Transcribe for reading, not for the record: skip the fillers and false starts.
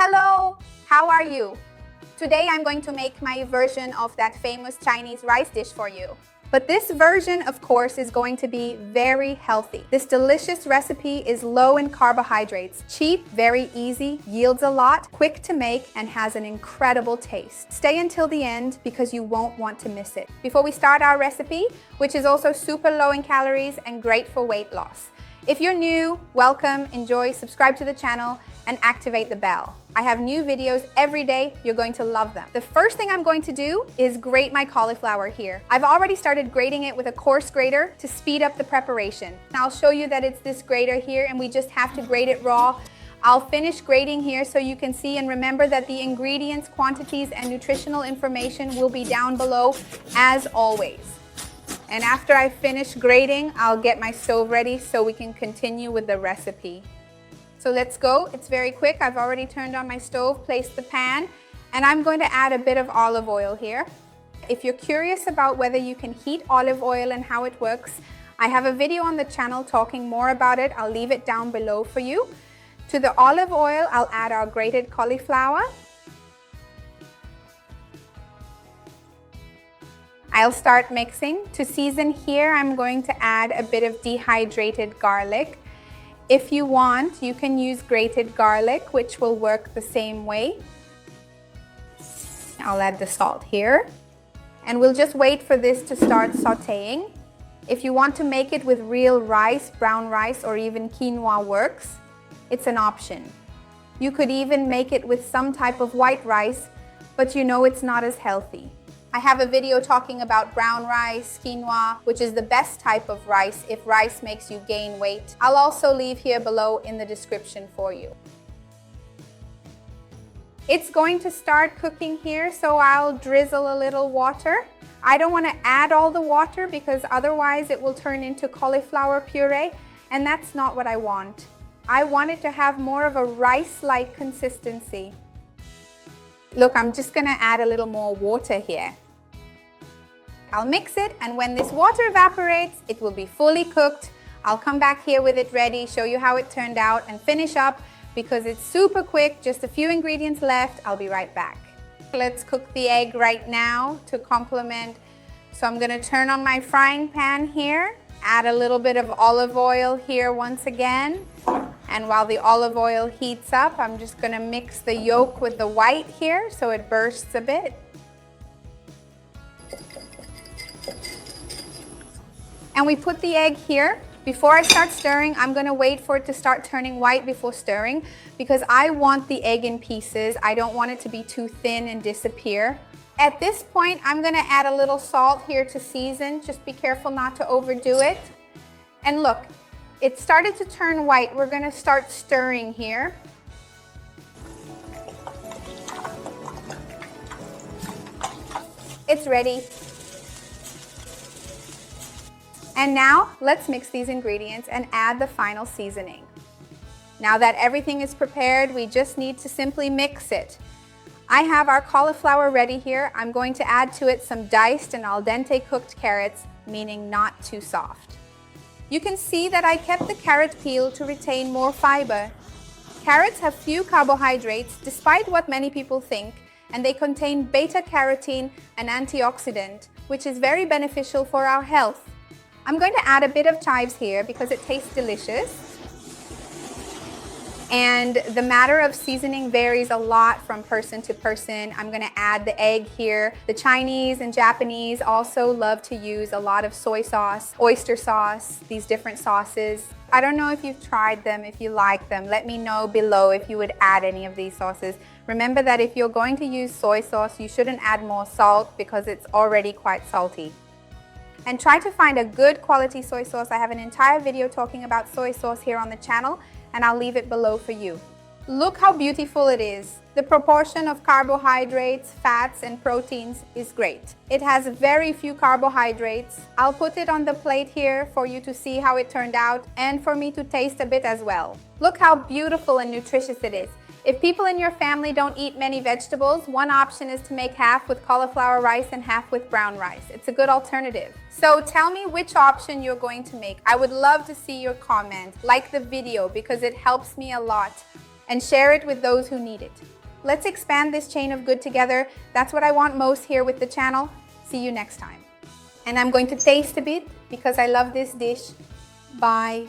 Hello, how are you? Today I'm going to make my version of that famous Chinese rice dish for you. But this version, of course, is going to be very healthy. This delicious recipe is low in carbohydrates, cheap, very easy, yields a lot, quick to make, and has an incredible taste. Stay until the end because you won't want to miss it. Before we start our recipe, which is also super low in calories and great for weight loss. If you're new, welcome, enjoy, subscribe to the channel, and activate the bell. I have new videos every day. You're going to love them. The first thing I'm going to do is grate my cauliflower here. I've already started grating it with a coarse grater to speed up the preparation. Now I'll show you that it's this grater here and we just have to grate it raw. I'll finish grating here so you can see and remember that the ingredients, quantities, and nutritional information will be down below as always. And after I finish grating, I'll get my stove ready so we can continue with the recipe. So let's go. It's very quick. I've already turned on my stove, placed the pan, and I'm going to add a bit of olive oil here. If you're curious about whether you can heat olive oil and how it works, I have a video on the channel talking more about it. I'll leave it down below for you. To the olive oil, I'll add our grated cauliflower. I'll start mixing. To season here, I'm going to add a bit of dehydrated garlic. If you want, you can use grated garlic, which will work the same way. I'll add the salt here. And we'll just wait for this to start sauteing. If you want to make it with real rice, brown rice, or even quinoa works, it's an option. You could even make it with some type of white rice, but you know it's not as healthy. I have a video talking about brown rice, quinoa, which is the best type of rice if rice makes you gain weight. I'll also leave here below in the description for you. It's going to start cooking here, so I'll drizzle a little water. I don't want to add all the water because otherwise it will turn into cauliflower puree, and that's not what I want. I want it to have more of a rice-like consistency. Look, I'm just going to add a little more water here. I'll mix it, and when this water evaporates, it will be fully cooked. I'll come back here with it ready, show you how it turned out, and finish up because it's super quick, just a few ingredients left. I'll be right back. Let's cook the egg right now to complement. So I'm gonna turn on my frying pan here, add a little bit of olive oil here once again. And while the olive oil heats up, I'm just gonna mix the yolk with the white here so it bursts a bit. And we put the egg here. Before I start stirring, I'm gonna wait for it to start turning white before stirring because I want the egg in pieces. I don't want it to be too thin and disappear. At this point, I'm gonna add a little salt here to season. Just be careful not to overdo it. And look, it started to turn white. We're gonna start stirring here. It's ready. And now let's mix these ingredients and add the final seasoning. Now that everything is prepared, we just need to simply mix it. I have our cauliflower ready here. I'm going to add to it some diced and al dente cooked carrots, meaning not too soft. You can see that I kept the carrot peel to retain more fiber. Carrots have few carbohydrates, despite what many people think, and they contain beta-carotene, an antioxidant, which is very beneficial for our health. I'm going to add a bit of chives here because it tastes delicious. And the matter of seasoning varies a lot from person to person. I'm going to add the egg here. The Chinese and Japanese also love to use a lot of soy sauce, oyster sauce, these different sauces. I don't know if you've tried them, if you like them. Let me know below if you would add any of these sauces. Remember that if you're going to use soy sauce, you shouldn't add more salt because it's already quite salty. And try to find a good quality soy sauce. I have an entire video talking about soy sauce here on the channel, and I'll leave it below for you. Look how beautiful it is. The proportion of carbohydrates, fats, and proteins is great. It has very few carbohydrates. I'll put it on the plate here for you to see how it turned out and for me to taste a bit as well. Look how beautiful and nutritious it is. If people in your family don't eat many vegetables, one option is to make half with cauliflower rice and half with brown rice. It's a good alternative. So tell me which option you're going to make. I would love to see your comment. Like the video because it helps me a lot. and share it with those who need it. Let's expand this chain of good together. That's what I want most here with the channel. See you next time. And I'm going to taste a bit because I love this dish. Bye.